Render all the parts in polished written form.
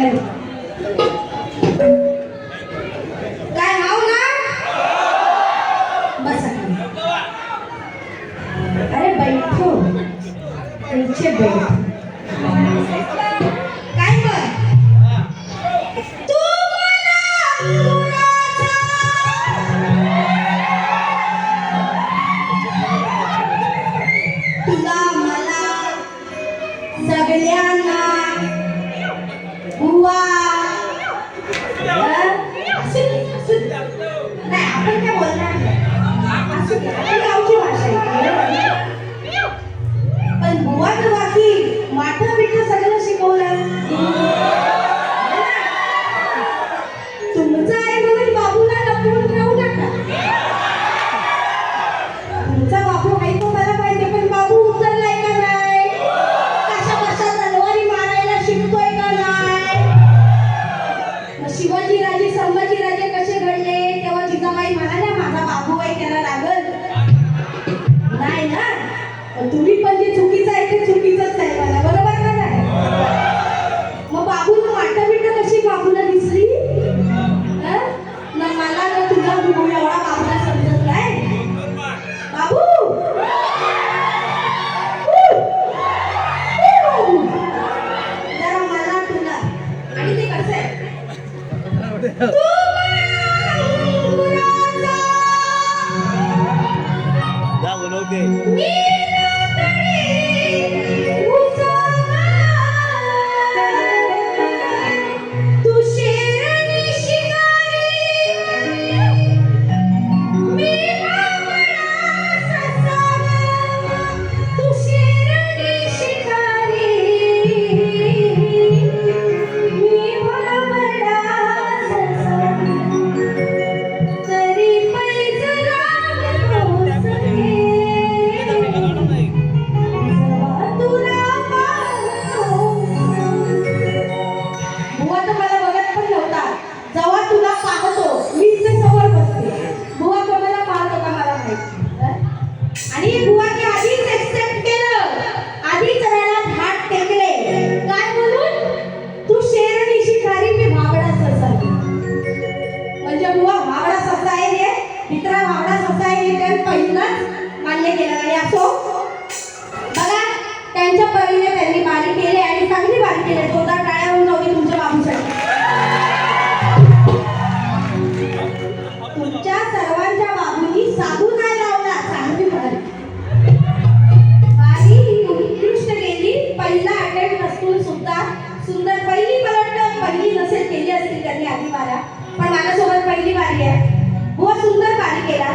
काय हाव ना बसा अरे बैठो नीचे बैठ काय कर तू तुला मला सगळ्यांना बुवा नाही आपण काय बोलणार गावची भाषा आहे पण बुवा तर बाकी माठं बिठं सगळं शिकवलं तुमचं आहे म्हणून बाबूला लपवून ठेवू नका तुमचा बाबू आहे तो मला माहिती पण बाबू उतरलाय का नाही कशा कशा तलवारी मारायला शिकतोय का नाही शिवाजी राजे संभाजी राजे कसे घडले तेव्हा जिजाबाई म्हणाल्या माझा बाबू आहे त्याला लागल नाही ना तुम्ही पण जे चुकीचं आहे ते चुकीचंच आहे मला बरोबर का नाही मग बाबूला वाटतं बिटं कशी बाबूला दिसली ना मला ना तुला गुरु एवढा बाबूला समजत नाही बाबू जरा मला तुला आणि ते कसं आहे जा बनवते त्यांच्या परीने त्यांनी बारी केले आणि चांगली बारी केली स्वतः टाळ्या होऊन जाऊ तुमच्या बाबूसाठी तुमच्या सर्वांच्या बाबूंनी साधू नाही लावला चांगली बारी उत्कृष्ट गेली पहिला अटेम्प्ट नसून सुद्धा सुंदर पहिली पलट पहिली नसेल केली असतील त्यांनी आधी बारा पण माझ्यासोबत पहिली बारी आहे बुवा सुंदर बारी केला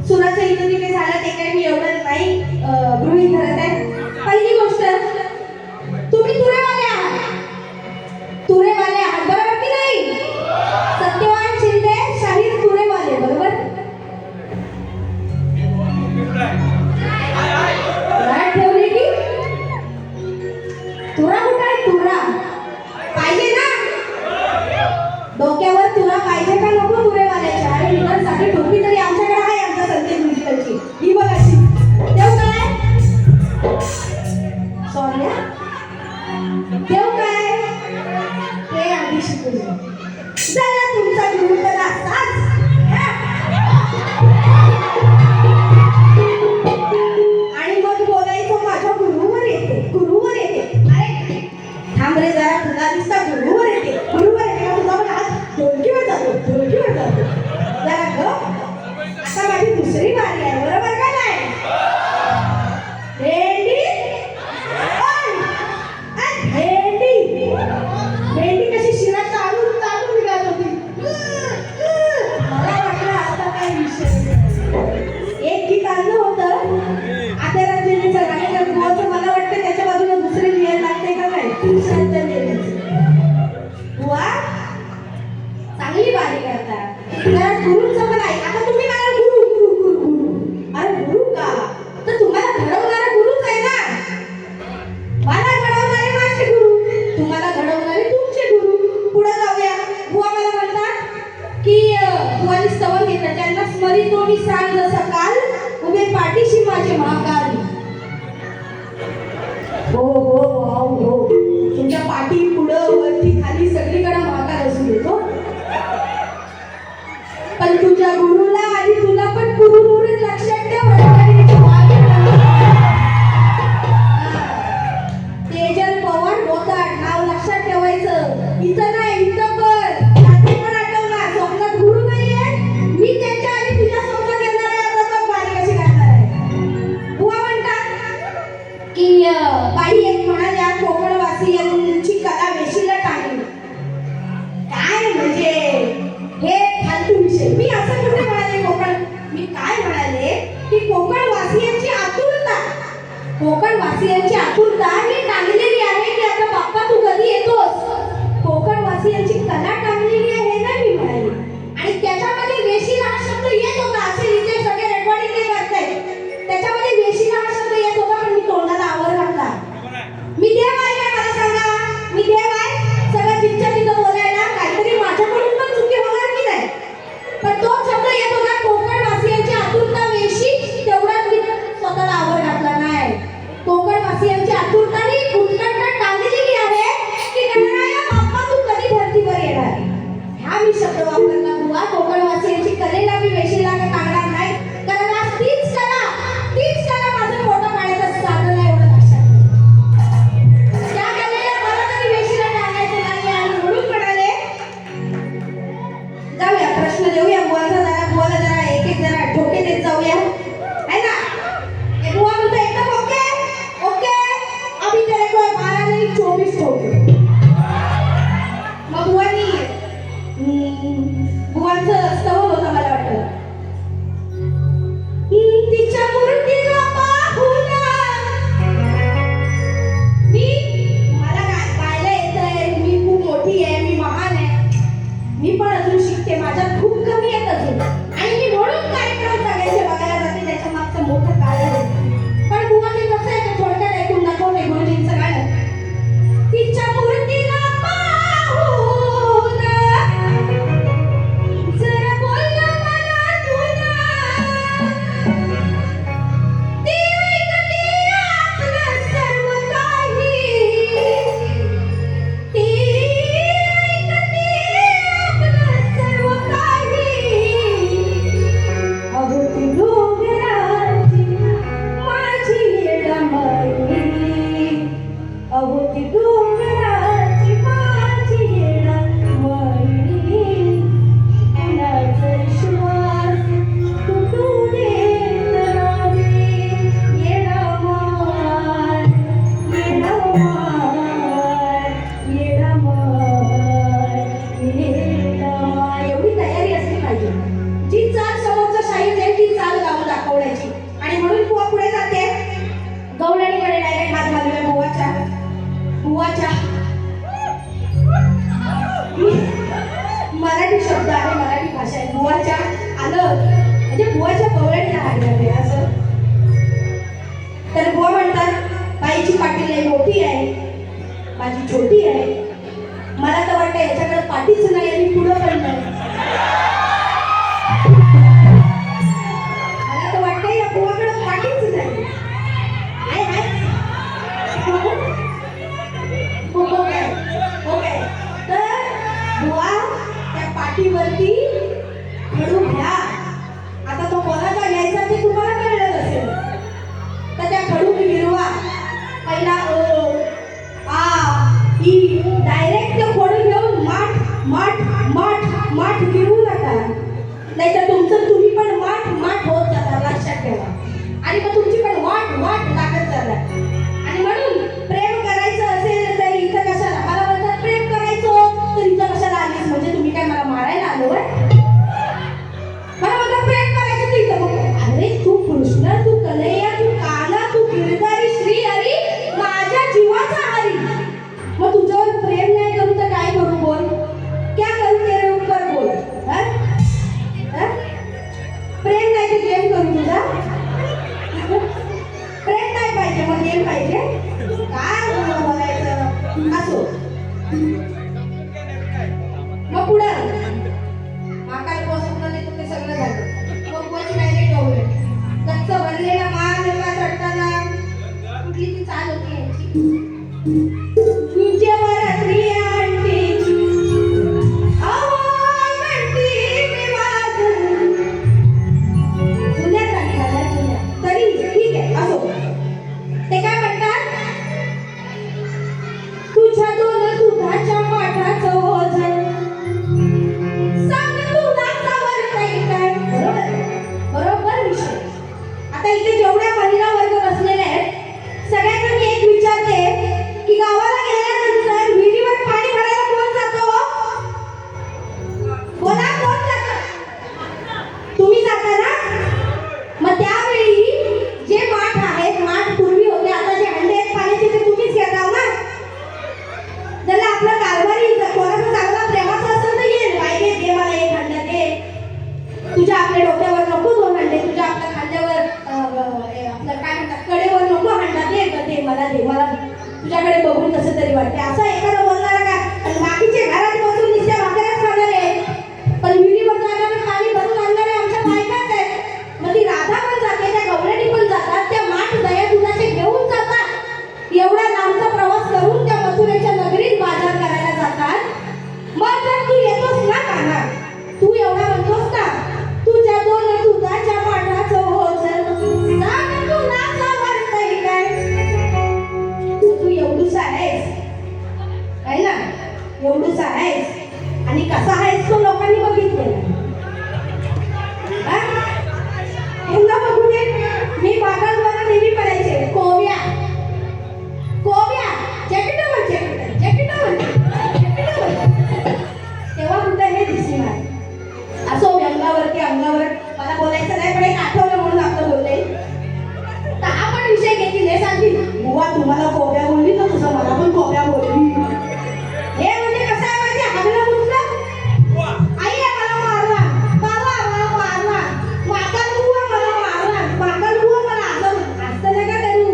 सुराचं इथं तिथे झालं ते काही मी एवढं नाही गृहीत धरत आहे पहिली गोष्ट तुम्ही तुरेवाले आहात बरोबर की नाही सत्यवान शिंदे शाहीर तुरेवाले बरोबर ठेवली की तुरा कुठं आहे तुरा पाहिजे ना डोक्यावर तुरा पाहिजे का नको तुरेवाल्याच्या आणि इतरांसाठी टोपी तरी आमच्याकडे आहे आमच्या संकेत म्युझिकलची ही बघ अशी देऊ काय सॉरी देऊ काय ते आधी शिकून चला तुमचा गुरु तर असाच आणि मग बोलायचं माझ्या गुरुवर येते अरे थांब रे जरा तुला दिसता गुरुवर येते तुझा पण हात ढोलकीवर जातो जरा ग आता माझी दुसरी बारी आहे बरोबर का नाही भेंडी कशी शिरा चालून निघत होती मला वाटलं आता काय विषय एक गीत आणलं होतं आता रंजनीचं गाणं बुवाचं मला वाटतं त्याच्या बाजूला दुसरे लिहायला लागते का काय श्रद्धा बुवा चांगली बारी करतात जरा गुरुचं पण आहे आता तुम्ही मला गुरु अरे गुरु का तर तुम्हाला घडवणारा गुरुच आहे ना मला घडवणारे माझे गुरु तुम्हाला घडवणारे तुमचे गुरु पुढे जाऊया बुवा मला म्हणतात की बुवानी स्तवन घेतलं त्यांना स्मरितो मी सांग जसं काल उभे पाठीशी माझे महाकाल हो तुमच्या पाठी पुढं वरती चल तुझ्या गुरुला आणि तुला पण गुरुवरून लक्षात ठेव वडवडीची वाघ आहे. तेजल पवार बोकाट नाव लक्षात ठेवायचं. इथं नाही इथं पण रात्री पण आठवणार स्वप्नात गुरु नाहीये. मी त्यांच्या आधी तुझ्या स्वप्नात येणार आहे. आता बघ वारी कशी करणार आहे. बुवा म्हणतात की बाई एक म्हणाल्या कोकणवासियांची कला वेशीला टाकली. काय म्हणजे हे फालतू विषय. मी असं कुठे म्हणाले कोकण. मी काय म्हणाले की कोकणवासियांची आतुरता ही टांगलेली आहे की आता बाप्पा तू कधी येतोस. कोकणवासियांची कला टांगलेली आहे ना मी म्हणाले. आणि त्याच्यामध्ये वेशीला हा शब्द येत होता. असे इथे सगळे रेकॉर्डिंग ते करतायत. त्याच्यामध्ये वेशीला हा शब्द येत होता पण मी तोंडाला आवर घातला. मी देव आहे काय मला सांगा. मी देव आहे सगळं जिथच्या तिथं बोलायला. काहीतरी माझ्याकडून पण चुकी होणार की नाही. पण तो शब्द येत होता कोकणवासियांची आतुरता वेशी. तेवढाच मी स्वतःला आवर घातला नाही. कोकणवासियांची आतुरता ही उत्कंठा टांगलेली आहे की गणराया बाप्पा तू कधी धरतीवर येणार. हा मी शब्द वापरला बुवा. कोकणवासियांची कलेला मी वेशीला का टांगणार नाही. कारण आज तीच कला माझं मोठं पाण्याचं साधन आहे एवढं लक्षात ठेव. त्या कलेला मला तरी वेशीला टांगायचं नाही. आणि म्हणून म्हणाले जाऊया प्रश्न देऊया बुवाला जरा एक जरा ठोके देत जाऊया है ना. हे बुवा म्हणतो एकदम ओके ओके अभी तेरे को 12 नहीं 24 ठोके. मग बुवांचं स्तव होतं मला वाटतं. तिच्या मूर्तीला पाहून मला गायला येतंय. मी खूप मोठी आहे. मी महान आहे. मी पण अजून शिकते. माझ्यात खूप कमी आहेत अजून. आणि मी म्हणून कार्यक्रम सगळ्यांचे बघायला जाते. त्याच्या मागचं मोठं कारण आहे. पण बुवा ते कसं आहे ते थोडक्यात ऐकून दाखवते गुरुजींचं गाणं. तिच्या मूर्तीला पाहून जरा बोललं मला तुला. ती ऐकते आपलं सर्व काही. ती ऐकते आपलं सर्व काही. अहो ती डोंगराची माझी येडामाई. अहो ती डोंगराची माझी येडामाई. कुणाचा श्वास तुटू देत नाही. येडामाई एवढी तयारी असली पाहिजे. जी चाल समोरचा शाहीर आहे ती चाल गाऊन दाखवण्याची. आणि म्हणून बुवा पुढे जाते. गवळणीकडे डायरेक्ट हात घालूया बुवाच्या मराठी शब्द आहे मराठी भाषा आहे. बुवाच्या आलं म्हणजे बुवाच्या गवळणीला हात घालूया असं. तर बुवा म्हणतात बाईची पाठी लई मोठी आहे माझी छोटी आहे. मला तर वाटतं याच्याकडे पाठीच नाही आणि पुढं पण नाही. मला तर वाटतं या बुवाकडे पाठीच नाही. ओके तर बुवा त्या पाठीवरती खडू घ्या. आता तो कोणाचा घ्यायचा ते तुम्हाला कळलं असेल. तर त्या खडू गिरवा. पहिला ओ आ ई डायरेक्ट ते खडू घेऊन माठ गिरवू नका. नाहीतर तुम्ही पण माठ होत जाता लक्षात ठेवा. आणि मग तुमची पण वाट लागत जाणार. आणि म्हणून प्रेम करायचं असेल तर इथं कशाला मला म्हणतात प्रेम करायचं तर इथं कशाला आलीस. म्हणजे तुम्ही काय मला मारायला आलो आहे. मला म्हणतात प्रेम करायचं तर इथं बघ. अरे तू कृष्ण तू कन्हैया तू कान्हा तू गिरधारी श्री हरी माझ्या जीवाचा हरी. मग तुझ्यावर प्रेम नाही करू तर काय करू बोल. क्या करू तेरे ऊपर बोल. प्रेम नाही तर गेम करू तुझा. प्रेम नाही पाहिजे मग गेम पाहिजे. काय बोलायचं असो. मग पुढं काय पोहोचवलं नाही तर ते सगळं झालं. मग कोच डायरेक्ट गवळे गच्च भरलेला माल एवढा चढताना कुठली ती चाल होती यांची. तुझ्यावर प्रिया आणखीची आवाज म्हणती मी वाजवणार. तरी वाटते. असं एखादं बोलणार का आणि बाकीचे घरात बसून नुसत्या भाकऱ्याच खाणार आहे, पण विहिरीवर जाणारे पाणी भरून आणणारे आमच्या बायकाच आहेत. मग ती राधा पण जाते, त्या गवळणी पण जातात, त्या माठ दया दुधाचे घेऊन जातात. एवढा लांबचा प्रवास करून त्या मथुरेच्या नगरीत बाजार करायला जातात. मग जर तू येतोस ना काना, तू एवढा म्हणतोस ना, तुझ्या दोन दुधाच्या पाठाचं ओझं सांग तुला सावरतंय काय? तू एवढूसा आहेस आहे ना, एवढूसा आहेस आणि कसा आहेस तो लोकांनी बघितलेला. यांना बघू दे. मी बागांवर नेहमी पडायचे कोव्या कोव्या जॅकेटावर जॅकेट जॅकेटावर जॅकेटावर. तेव्हा कुठं हे दिसली नाही. असो व्यंगावरती अंगावर मला बोलायचं नाही, पण एक आठवलं म्हणून आपलं बोलले. तर हा पण विषय घेतली हे सांगली बुवा तुम्हाला कोव्या बोलली तर तुझं मला पण कोव्या बोलली. हे म्हणजे कसं आहे माहिती, हगलं मुतलं आई मला मारला, बाबा मला मारला, माकड बुवा मला मारला, माकड बुवा मला असं असतं नका करू.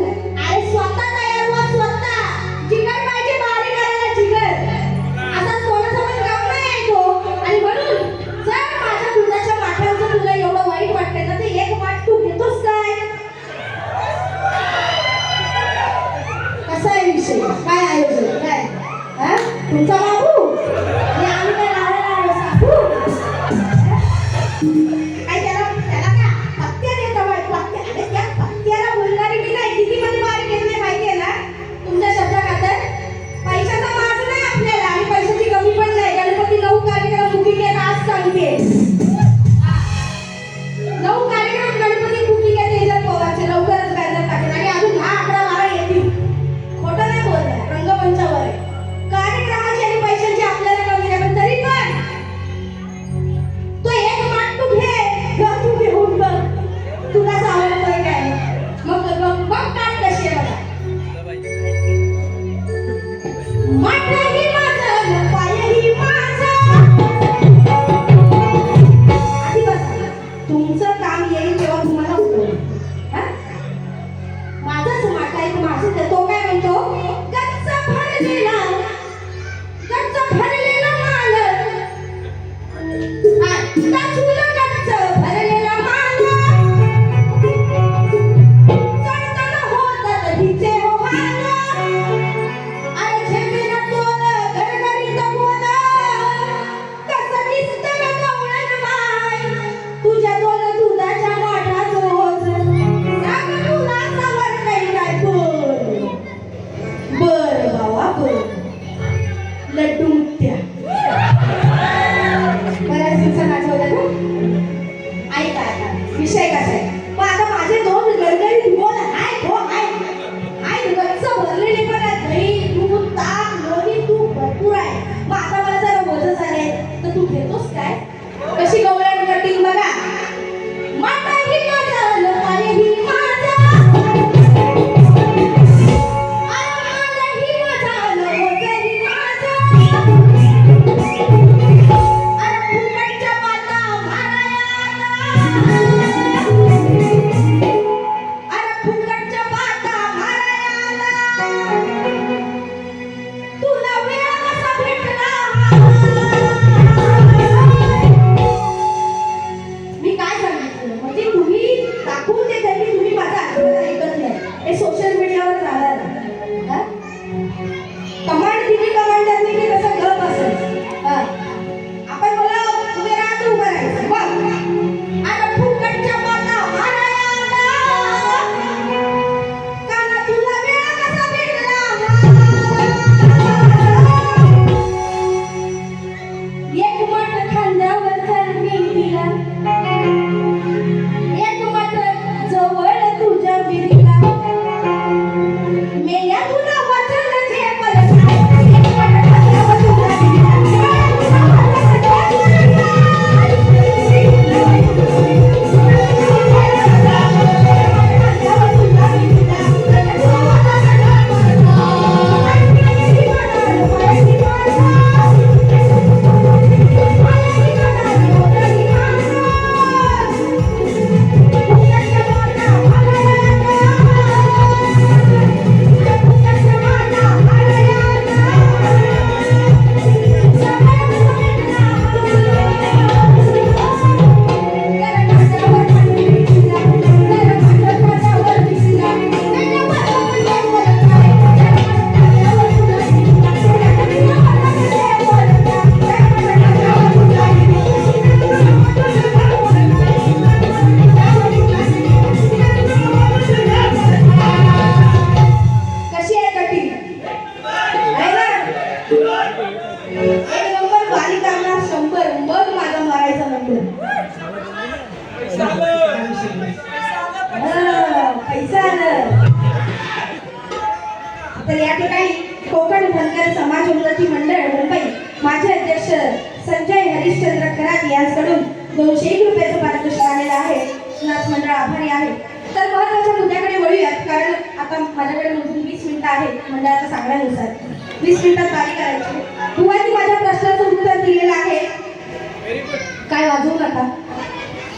उल्हासनगर समाज उन्नती मंडळ मुंबई माझे अध्यक्ष संजय हरिश्चंद्र खरात यांच्याकडून 201 रुपयाचं पारितोषिक आलेलं आहे. नाच मंडळ आभारी आहे. तर महत्त्वाच्या मुद्द्याकडे वळूयात, कारण आता माझ्याकडे 20 मिनिटं आहेत मंडळाच्या सांगण्यानुसार. 20 मिनिटात तारीख करायची. बुवानी माझ्या प्रश्नाचं उत्तर दिलेलं आहे. काय वाजवू नका.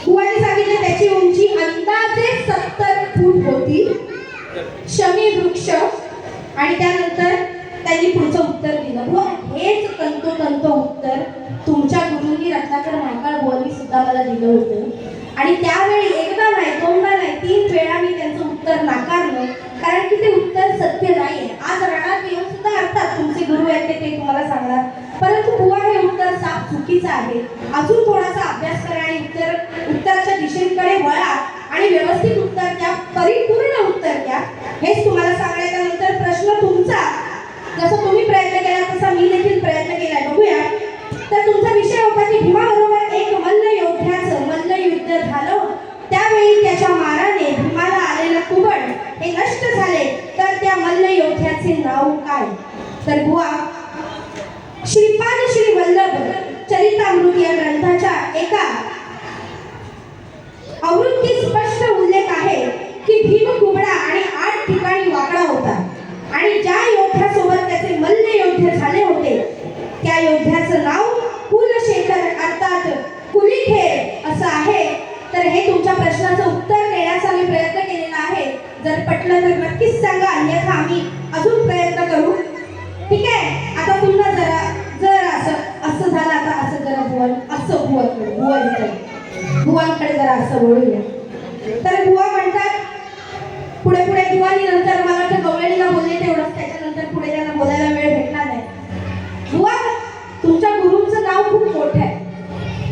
बुवानी सांगितलं त्याची उंची अंदाजे 70 फूट होती. शमी वृक्ष आणि त्यानंतर त्यांनी पुढचं उत्तर दिलं. बुवा हेच तंतोतंत उत्तर तुमच्या गुरूंनी रत्नाकर महाकाळ बुवांनी सुद्धा मला दिलं होतं. आणि त्यावेळी एकदा नाही, दोनदा नाही, 3 वेळा मी त्यांचं उत्तर नाकारलं, कारण की ते उत्तर सत्य नाहीये. आज रणात येऊन सुद्धा अर्थात तुमचे गुरु आहेत ते तुम्हाला सांगणार, परंतु बुवा हे उत्तर साफ चुकीचं आहे. अजून थोडासा अभ्यास करा आणि उत्तराच्या दिशेकडे वळा आणि व्यवस्थित उत्तर द्या, परिपूर्ण उत्तर द्या. हेच तुम्हाला सांगायच्या नंतर प्रश्न तुमचा. जसं तुम्ही प्रयत्न केला तसा मी देखील प्रयत्न केलाय. बघूया. तर तुमचा विषय होता की भीमाबरोबर एक मल्लयोद्ध्याचं मल्लयुद्ध झालं. त्यावेळी त्याच्या माराने भीमाला आलेलं कुबड हे नष्ट झाले. तर त्या मल्लयोद्ध्याचे नाव काय? तर बुवा श्रीपाद श्री वल्लभ चरितामृत या ग्रंथाच्या एका आवृत्तीत स्पष्ट उल्लेख आहे की भीम कुबडा आणि 8 ठिकाणी वाकडा होता आणि ज्या योद्ध्यासोबत त्याचे मल्लयुद्ध झाले होते त्या योद्ध्याचं नाव कुलशेखर अर्थात कुलीखेर असं आहे. तर हे तुमच्या प्रश्नाचं उत्तर देण्याचा मी प्रयत्न केलेला आहे. जर पटलं तर नक्कीच सांगा, अन्यथा आम्ही अजून प्रयत्न करू. ठीक आहे. आता पुन्हा जर असं झालं, आता असं जरा बुवांकडे जरा असं वळूया. तर बुवा म्हणतात पुढे बुवानी नंतर मला वाटतं गवळणीला बोलले तेवढंच, त्याच्यानंतर पुढे त्यांना बोलायला वेळ भेटणार नाही. बुवा तुमच्या गुरूंचं नाव खूप मोठं आहे,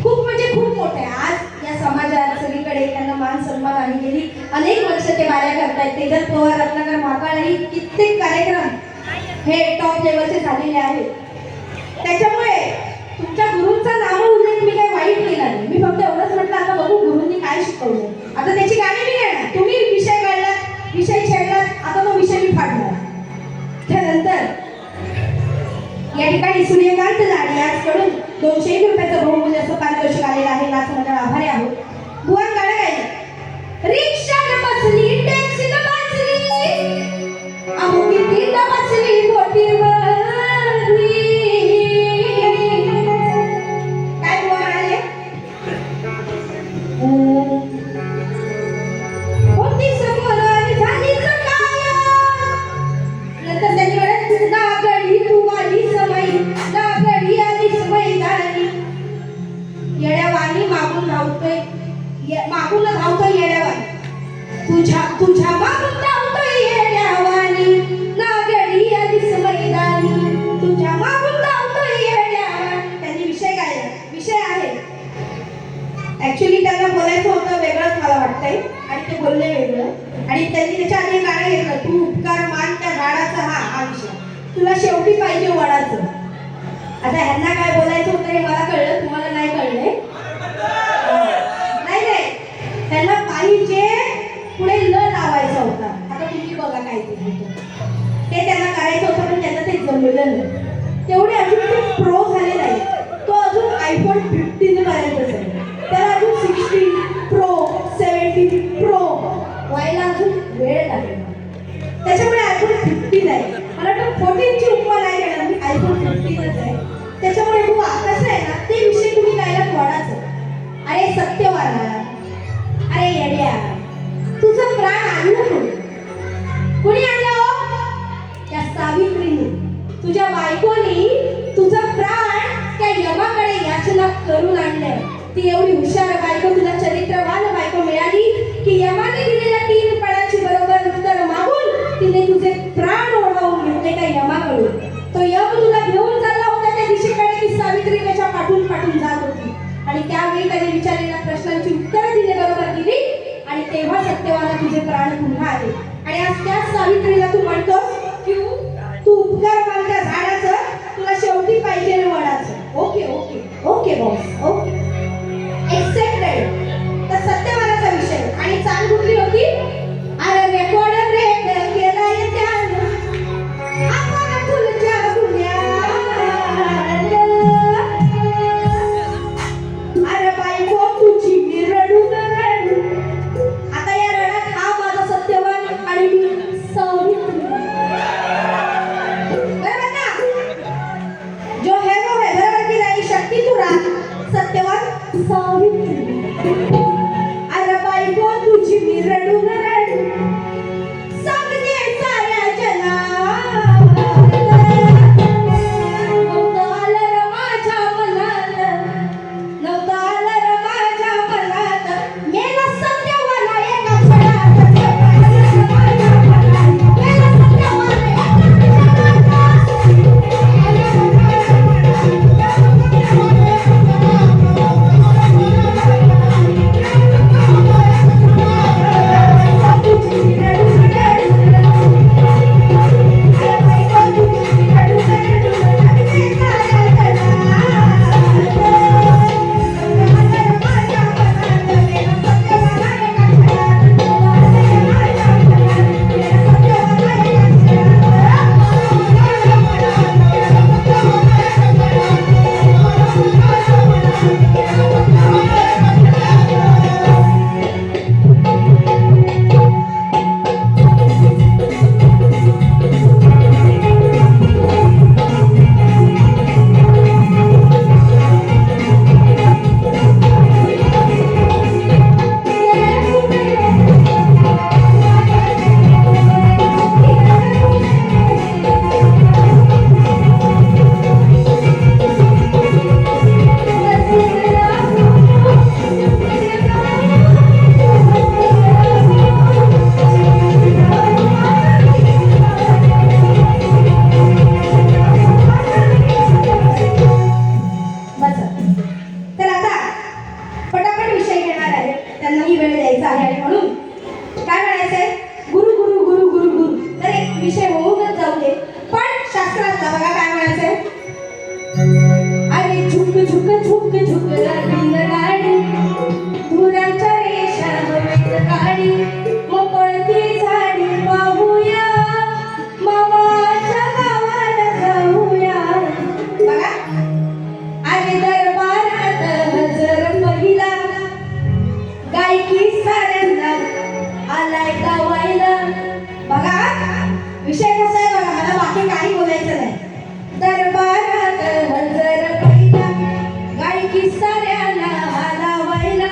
खूप म्हणजे खूप मोठं आहे. आज या समाजात सगळीकडे त्यांना मान सन्मान आणि गेली अनेक वर्ष ते कार्य करतायत. तेजल पवार, रत्नाकर महाकाळ आणि कित्येक कार्यक्रम हे टॉप लेवलचे झालेले आहेत. त्याच्यामुळे तुमच्या गुरूंचा नाव उल्लेख मी काही वाईट केला नाही. मी फक्त एवढंच म्हटलं आता बघू गुरूंनी काय शिकवलं. आता त्याची गाणी मी घेणार. तुम्ही विषय काढलात, विषय छेडलात, आता तो विषय मी फाडणार. त्यानंतर या ठिकाणी सूर्यकांत लाड याचकडून 201 रुपयाचं बहुमूल्य असं पारितोषिक आलेलं आहे. नाच मंडळ आभारी आहोत. बुवा गाणं गायलं. रिक्षानं बसली, टॅक्सीनं बसली, अहो किती बसली बोटीवरली. काय बुवा म्हणाले? होती समोर आणि झालीच काय. नंतर त्यांनी म्हणत ना गडी तू आली समय, ना गडी आली मैदानी. येड्यावानी मागून धावतोय, मागून धावतोय येड्यावानी. तुझ्या मागून धावतोय येड्यावानी, ना गडी आली मैदानी. तुझ्या मागून धावतोय येड्यावानी. त्यांनी विषय गायला. विषय आहे ऍक्च्युली त्यांना बोलायचं होतं वेगळंच मला वाटतंय आणि ते बोलले वेगळं. आणि त्यांनी त्याच्या आधी गाणं घेतलं. तू उपकार मान त्या झाडाचा. हा विषय तुला शेवटी पाहिजे वडाचं. आता ह्यांना काय बोलायचं होतं हे मला कळलं, तुम्हाला नाही कळलंय. नाही त्यांना पाहिजे पुढे ल लावायचा होता. आता तुम्ही बघा काय ते त्यांना करायचं होतं, पण त्यांना ते जमलं नाही. तेवढे अजून ते प्रो झाले नाही. तो अजून आयफोन 15 पर्यंतच आहे. त्याला अजून 16 प्रो 17 प्रो व्हायला अजून वेळ लागेल. त्याच्यामुळे आयफोन 15 आहे. मला वाटतं 14ची उपमा नाही घेणार मी, आयफोन 15च आहे. त्याच्यामुळे बुवा कसं आहे ना, ते विषय तुम्ही गायला वाढायचं. अरे सत्यवाना, अरे येड्या, तुझं प्राण आणलं कोणी आणलं? त्या सावित्रीने, तुझ्या बायकोनी तुझं प्राण त्या यमाकडे याचना करून आणलं. ती एवढी हुशार बायको, तुला चरित्रवान बायको मिळाली की यमाने दिलेल्या 3 पळाची बरोबर उत्तर मागून तिने तुझे प्राण ओढावून घेतले त्या यमाकडून. तो यम तुला घेऊन चालला होता त्या दिशेकडे की सावित्री त्याच्या पाठून जात होती. आणि त्यावेळी त्याने विचारलेल्या प्रश्नांची उत्तरं दिले बरोबर दिली आणि तेव्हा सत्यवाना तुझे प्राण पुन्हा आले. आणि आज त्याच सावित्रीला तू म्हणतोस की तू उपकार मान त्या झाडाचं, तुला शेवटी पाहिजे वडाचं. Okay okay okay boss, okay accepted. तर सत्यवानाचा विषय आणि चाल कुठली होती? अरे रेकॉर्ड केलाय त्यानं आपण फुलच्या बोला सत्यवान सावित्री अरे बायको तुझी मी रडून रडू सांगते साऱ्या जगात नव्हतं आलं रे माझ्या मनात नव्हतं आलं रे माझ्या मनात मेला सत्यवान एका क्षणात माझ्या मनात मेला सत्यवान त्यांनाही वेळ द्यायचा आहे आणि म्हणून काय म्हणायचंय गुरु गुरु गुरु गुरु गुरु तर एक विषय होऊनच जाऊ दे पण शास्त्रातला बघा काय म्हणायचंय अरे झुक झुक झुक झुक रवीन गाडी धुरांच्या रेषा हवेत काढी मोकळती झाडी पाहूया मामाच्या गावाला जाऊया बघा अरे दरबारात हजर पहिला गायकी साऱ्यांना आलाय गावायला बघा विषय कसा आहे बघा मला बाकी काही बोलायचं नाही दरबारात हजर पहिला गायकी साऱ्यांना आलावायला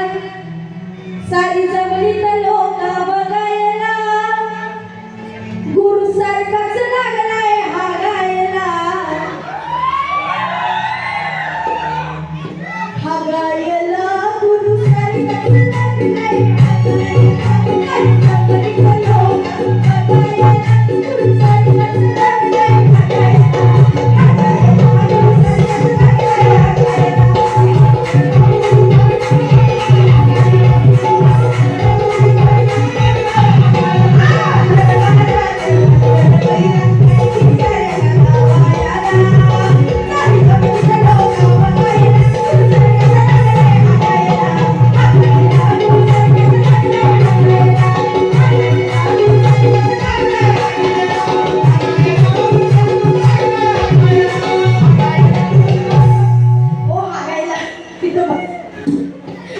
सारी जवळीत लोक बघायला गुरु सारखाच लागलाय हा गायला हा गायला गुरु सारखाच लागलाय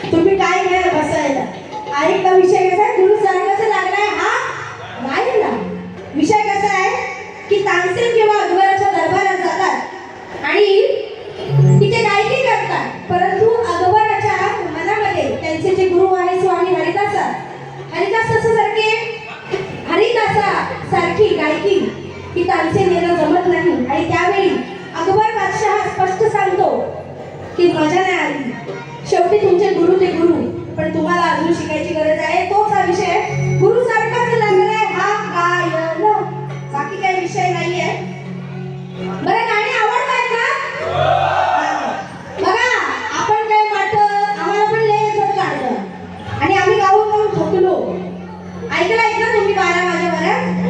तुम्ही काय घ्या बसायला आणि का विषय कसा आहे गुरु सारखाच लागलाय हा गायला विषय कसा आहे की तानसेन किंवा अकबराच्या दरबारात जातात आणि तिथे गायकी करतात परंतु अकबराच्या मनामध्ये त्यांचे जे गुरु आहे स्वामी हरिदासा सारखी गायकी ही तानसेन यांना जमत नाही आणि त्यावेळी अकबर बादशाह स्पष्ट सांगतो की मजा नाही आली शेवटी तुमचे गुरु ते गुरु पण तुम्हाला अजून शिकायची गरज आहे तोच हा विषय गुरु सारखाच लागलाय हा गायन बाकी काही विषय नाहीये बरं गाणी आवडतात ना बघा आपण काय वाटत आम्हाला पण लय येत काढलं आणि आम्ही गाऊन गाऊन थकलो ऐकलं तुम्ही 12 वाजेपर्यंत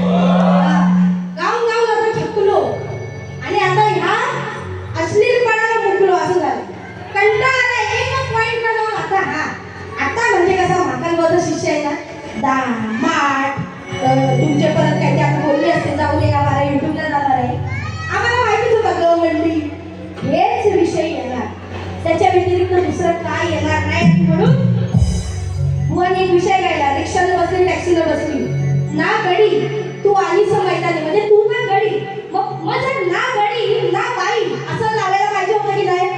गाऊन गाऊन आपण थकलो आणि आता ह्या अश्लीलपणाला मुकलो असं झालं कंटाळा आला एक पॉइंट ला जाऊन आता म्हणजे कसा महाकालवध शिष्य आहे ना माठ तुमचे परत काय ते आपण बोलले असते जाऊ दे गावाला युट्यूबला जाणार आहे आम्हाला माहितीच होतं गवर्नमेंटली हेच विषय येणार त्याच्या व्यतिरिक्त दुसरं काय येणार नाही म्हणून बुवाने एक विषय गायला रिक्षाने बसली टॅक्सीला बसली ना गडी तू आलीच मैदानी म्हणजे तू ना गडी मग माझं ना गडी ना बाई असं लावायला पाहिजे होतं की नाही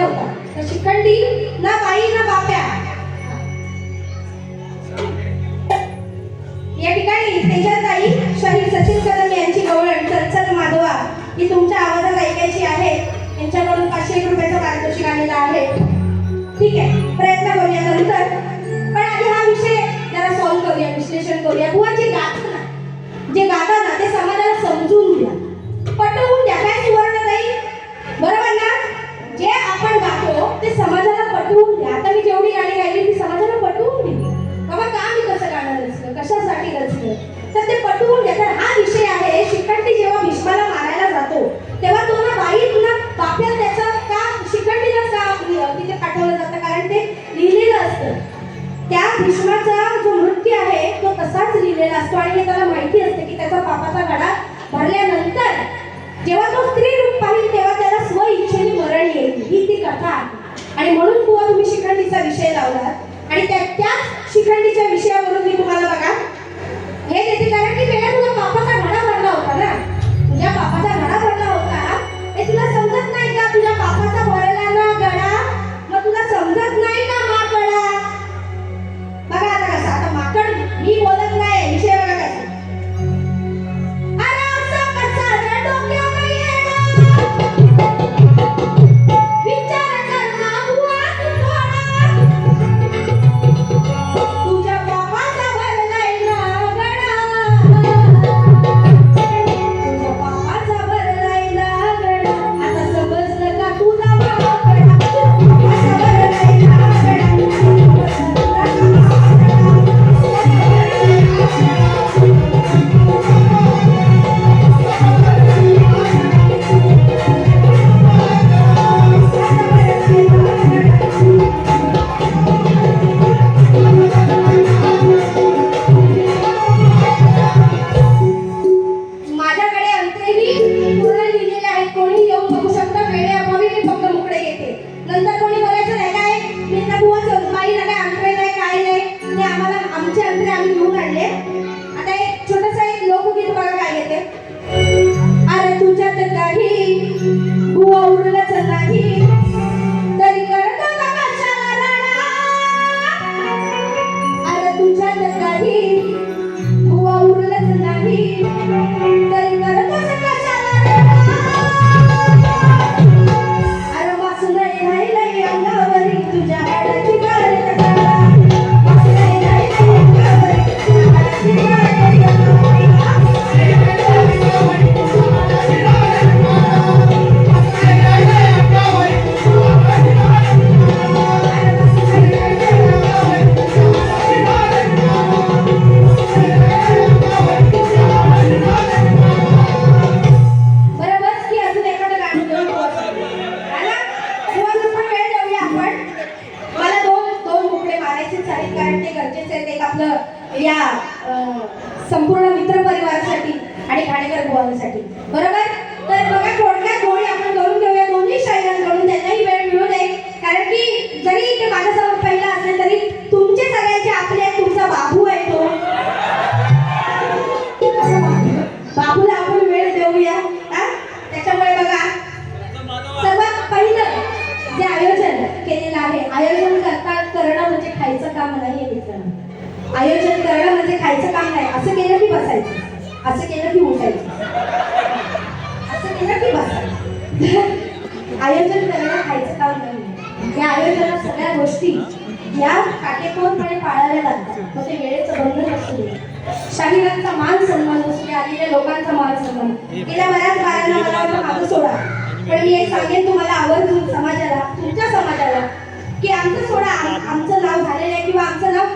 गेला होता. तर शिखंडी ना बाई ना बाप्या. या ठिकाणी तेजाताई शहीद सचिन कदम यांची गवळण चलचल माधवा ही तुमच्या आवाजात ऐकायची आहे. यांच्याकडून 501 रुपयाचं पारितोषिक आलेलं आहे. ठीक आहे, प्रयत्न करूया नंतर. पण आधी हा विषय जरा सॉल्व्ह करूया, विश्लेषण करूया. बुवा जे गातात ना ते समाजाला समजून घ्या, पटवून द्या. काय सुवर्णताई, बरोबर ना? जे आपण गातो ते समाजाला पटवून द्या. आता मी जेवढी गाणी गायली ती समाजाला पटवून दिली. बाबा का मी कसं गाणं रचलं, कशासाठी रचलं, तर ते पटवून द्या. तर हा विषय आहे. शिखंडी जेव्हा भीष्माला मारायला जातो तेव्हा तो ना बाईत ना बाप्याला त्याचं का शिखंडीला का तिथे पाठवलं जातं, कारण ते लिहिलेलं असतं. त्या भीष्माचा जो मृत्यू आहे तो तसाच लिहिलेला असतो आणि हे त्याला माहिती असते की त्याचा पापाचा घडा भरल्यानंतर जेव्हा तो स्त्री रूप पाहिल तेव्हा त्याला स्व इच्छेने मरण येईल. ही ती कथा आहे. आणि म्हणून बुवा तुम्ही शिखंडीचा विषय लावलात आणि त्याच शिखंडीच्या विषयावरून मी तुम्हाला बघा हे देते, कारण की पहिला तुझा पापाचा घडा भरला होता ना, तुझ्या पापाचा घडा भरला होता. हे तुला समजत नाही का? तुझ्या पापाचा भरला ना गडा, मग तुला समजत नाही का माकडा? बघा आता कसं, आता माकड मी बोलत नाही, विषय बघा कसा. अरे असा कसा रे डोक्यावर येणार, विचार कर ना बुवा तू थोडा, तुझ्या पापाचा भरलाय ना गडा, तुझ्या पापाचा भरलाय ना गडा. आता समजलं का तुला माकडा, पापाचा भरलाय ना माझ्याकडे अंतरेही पूर्ण लिहिलेले आहेत. कोणी येऊन बघू शकतं. वेळे अभावी मी फक्त मुकडे घेते. नंतर कोणी बोलायचं नाही काय मी ना बुवा बाईला काय अंतरे नाही काय नाही, ते आम्हाला आमचे अंतरे आम्ही घेऊन आणले. आता एक छोटंसं एक लोकगीत बघा काय येते. अरे तुझ्यात काही बुवा उरलंच नाही तरी करतो का कशाला राडा, अरे तुझ्यात काही बुवा उरलंच नाही तरी करतो कशाला राडा, अरे वासून राहिलंय अंगावरी तुझ्या हाडाची गाड कशाला, वासून राहिलंय अंगावरी तुझ्या हाडाची गाड या संपूर्ण मित्र परिवारासाठी आणि खाणेकर बुवांसाठी. बरोबर. तर बघा थोडक्यात गोळी आपण करून घेऊया दोन्ही शाहिरांकडून, त्यांनाही वेळ मिळू दे, कारण की जरी ते माझ्यासमोर पहिला असेल तरी तुमचे सगळ्यांचे आपले तुमचा बाबू आहे तो बाबूला आपण वेळ देऊया. त्याच्यामुळे बघा सर्वात पहिलं जे आयोजन केलेलं आहे, आयोजन करणं म्हणजे खायचं काम नाही आहे मित्रांनो. आयोजन करणं म्हणजे खायचं काम नाही. असं केलं की बसायचं, असं केलं की उठायचं, असं केलं की बसायचं. आयोजन करणं खायचं काम नाही. या आयोजनात सगळ्या गोष्टी या काटेकोरपणे पाळायला लागतात. मग ते वेळेचं बंधन असू दे, शाहिरांचा मान सन्मान असू दे, आलेल्या लोकांचा मान सन्मान. गेल्या बऱ्याच बारांना मला वाटतं मागं सोडा, पण मी एक सांगेन तुम्हाला आवर्जून समाजाला, तुमच्या समाजाला, की आमचं सोडा, आमचं नाव झालेलं आहे किंवा आमचं नाव,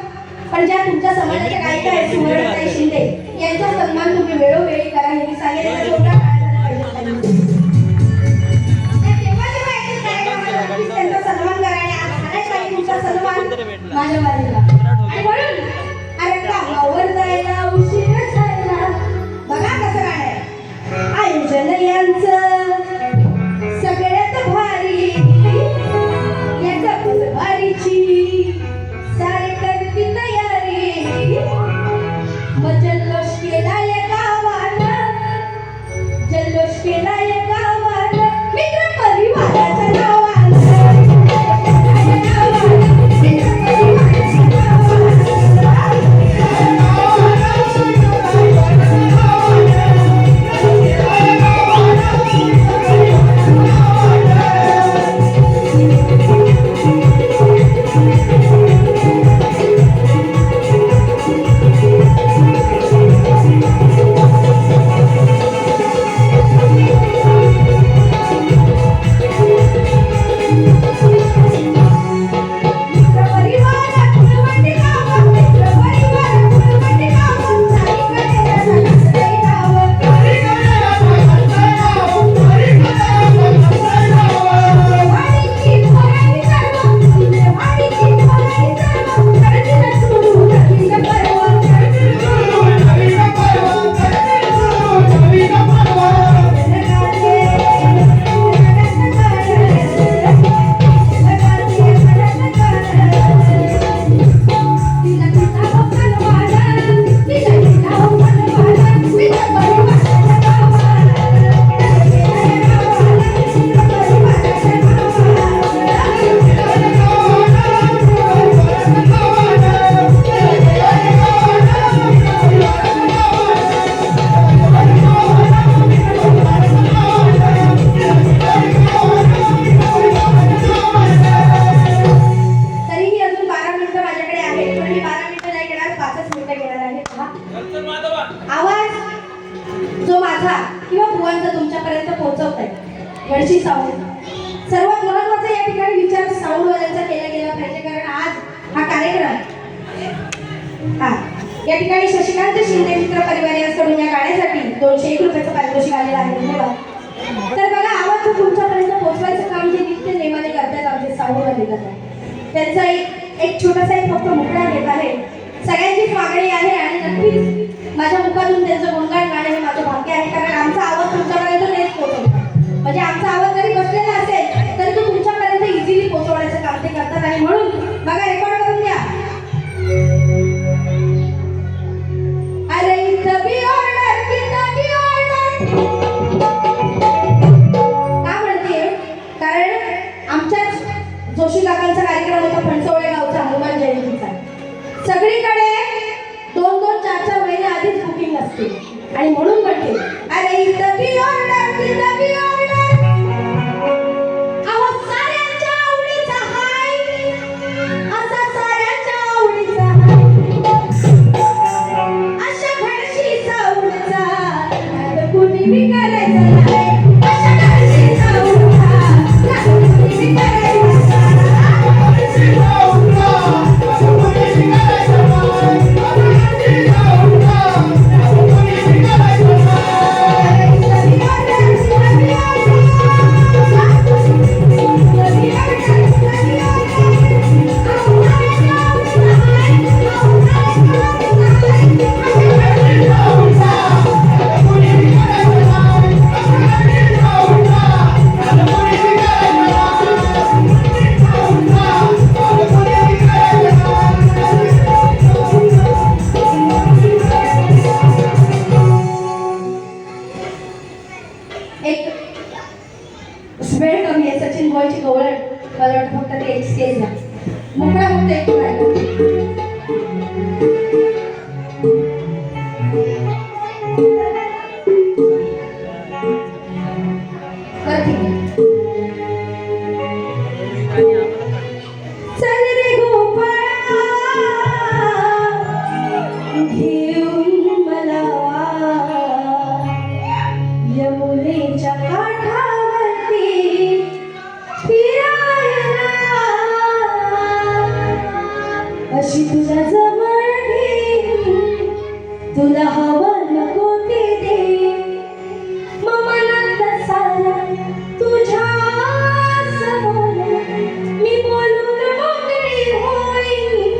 पण ज्या तुमच्या समाजाच्या गायिका आहेत सुवर्णताई शिंदे यांचा सन्मान तुम्ही वेळोवेळी करा. हे मी सांगेन. त्यांचा सन्मान करा आणि आज तुमचा सन्मान माझ्या वारीला. आणि म्हणून अरे कामावर जायला उशीर झाला. बघा कसं गाणं आहे. आयोजन यांचं सगळ्यात भारी, या भारीची सारे करती तयारी, मजल्लोष केला या गावात. माझा किंवा बुवांचा तुमच्यापर्यंत पोहोचवताय. गडशी साऊंड सर्वात महत्त्वाचा या ठिकाणी विचार साऊंडवाल्यांचा केला गेला पाहिजे, कारण आज हा कार्यक्रम या ठिकाणी शशिकांत शिंदे मित्र परिवार यांच्याकडून या गाण्यासाठी 201 रुपयाचं पारितोषिक आलेलं आहे. धन्यवाद. तर बघा, आवाज तुमच्यापर्यंत पोहोचवायचं काम जे नित्य नेमाने करतात आमचे साऊंडवाले करतात, त्यांचा एक छोटासा एक फक्त मुखडा घेत आहे. सगळ्यांचीच मागणी आहे आणि नक्कीच माझ्या मुखातून त्यांचं गुणगान गाणे हे माझं भाग्य आहे, कारण आमचा आवाज तुमच्यापर्यंत नेच पोहोचवतो. म्हणजे आमचा आवाज जरी बसलेला असेल तरी तो तुमच्यापर्यंत इझिली पोहोचवण्याचं काम ते करतात. आणि म्हणून बघा, रेकॉर्ड करून द्या. अरे इथं बी ऑर्डर, तिथं बी ऑर्डर का म्हणते, कारण आमच्याच जोशी काकांचा कार्यक्रम होता फणसवळे गावचा हनुमान जयंतीचा. सगळीकडे 2-2, 4-4 महिने आधीच बुकिंग असते आणि म्हणून म्हणते अरे इथं बी ऑर्डर, तिथं बी ऑर्डर. अहो साऱ्यांच्या आवडीचा हाय, असा साऱ्यांच्या आवडीचा हाय, अशा घडशी साऊंडचा नाद कुणी बी करायचा नाही, अशा घडशी साऊंडचा नाद कुणी बी करायचा नाही. वेळ कमी आहे. सचिन बॉयची गवळ मला वाटतं फक्त ते एक स्टेज आहे, मुकडा फक्त एक राहिला. चल रे गोपाळा घेऊन मला यमुनेच्या काठावरती फिरायला, अशी तुझ्या जवळ घेईन, तुला हवं नको ते दे, मनात सारा तुझ्या समोर मी बोलून मोकळी होईन.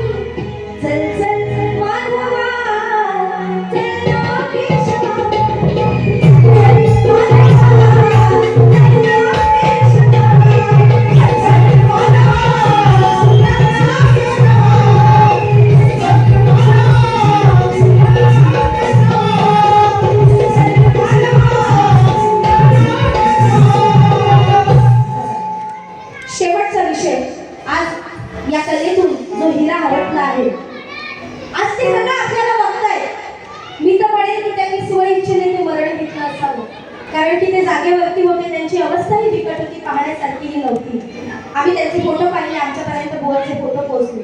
चल चल माधवा, चल नागेशा, शेवटचा विषय. आज या कलेतून जो हिरा हरपला आहे, आज ते सगळं आपल्याला बघताय. मी तर म्हणेन की त्यांनी स्वइच्छेने ते मरण घेतलं असावं, कारण की ते जागेवरती होते, त्यांची अवस्थाही बिकट होती, पाहण्यासारखीही नव्हती. आम्ही त्यांचे फोटो पाहिले, आमच्यापर्यंत बुवाचे फोटो पोहोचले,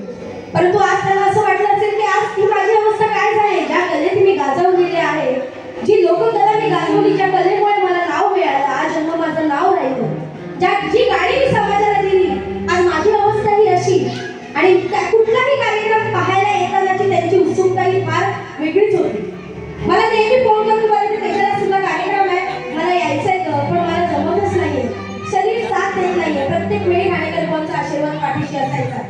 परंतु आज त्यांना असं वाटलं असेल की आज ही माझी अवस्था काय झाली. ज्या कलेत मी गाजवलेले आहे, जी लोककला मी गाजवली, ज्या कलेमुळे मला नाव मिळालं, आज जन्म माझं नाव राहिलं, जी गाडी मी समाजाला दिली, आज माझी अवस्था ही अशी. आणि कुठलाही कार्यक्रम पाहायला येतानाची त्यांची उत्सुकता ही फार वेगळीच होती. मला नेहमी फोन करून बोलायचे, त्याच्याला सुद्धा कार्यक्रम आहे, मला यायचं आहे, पण मला जमतच नाहीये, शरीर साथ देत नाहीये. प्रत्येक वेळी घाणेकर बुवांचा आशीर्वाद पाठीशी असायचा.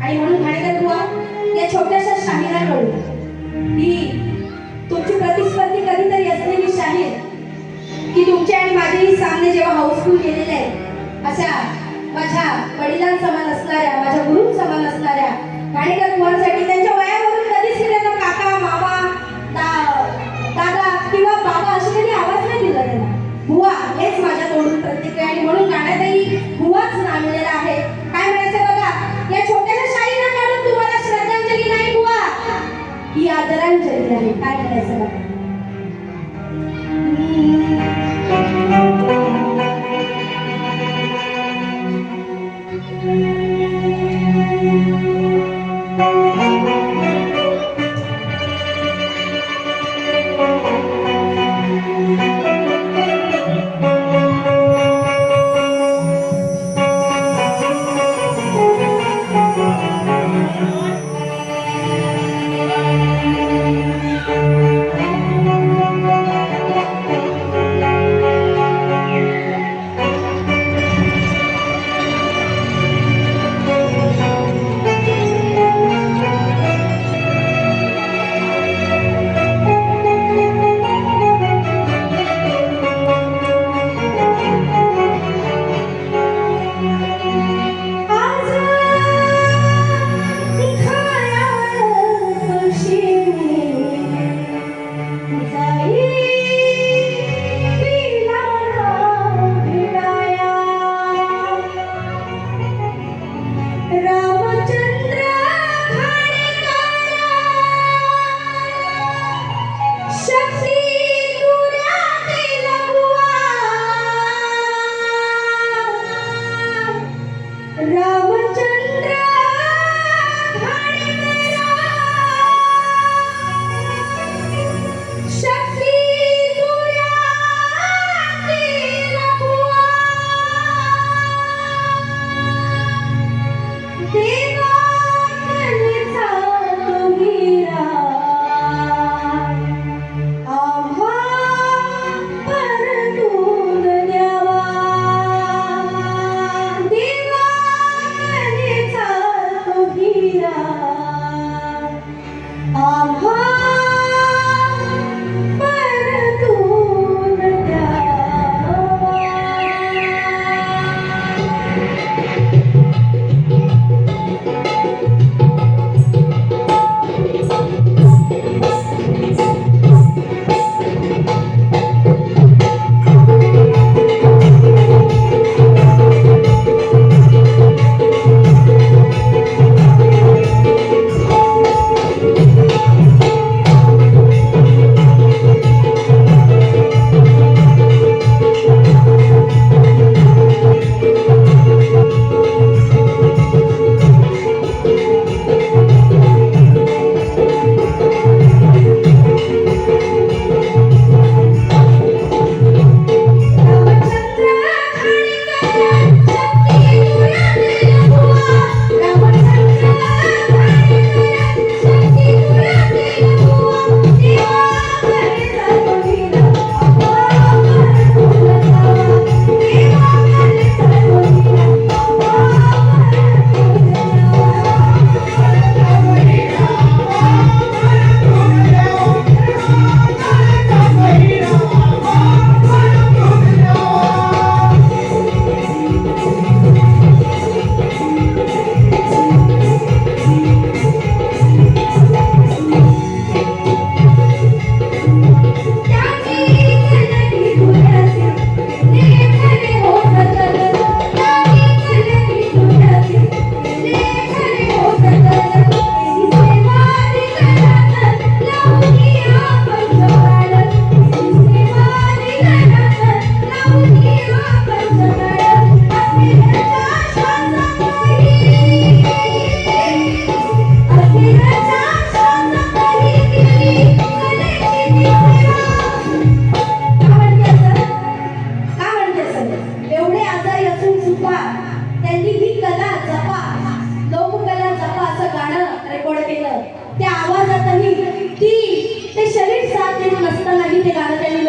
आणि म्हणून घाणेकर बुवा या छोट्याशा शाहिराकडून ही तुमची प्रतिस्पर्धी कधीतरी असलेली शाहीर, की तुमचे आणि माझेही सामने जेव्हा हाऊसफुल केलेले आहेत, अशा माझ्या वडिलांसमान असणाऱ्या, माझ्या गुरूंसमान असणाऱ्या घाणेकर बुवांसाठी, त्यांच्या वयावरून कधीच मी त्यांना काका, मामा, दादा किंवा बाबा अशी कधी आवाज नाही दिला त्यांना. बुवा हेच माझ्या तोंडून प्रत्येक. आणि म्हणून गाण्यातही बुवाच नांदलेला आहे. काय म्हणायचं बघा, या छोट्याशा शाहिराकडून तुम्हाला श्रद्धांजली नाही बुवा, ही आदरांजली आहे. काय म्हणायचं बघा. ती ते शरीर साथ देत नसतानाही ते गाणं त्यांनी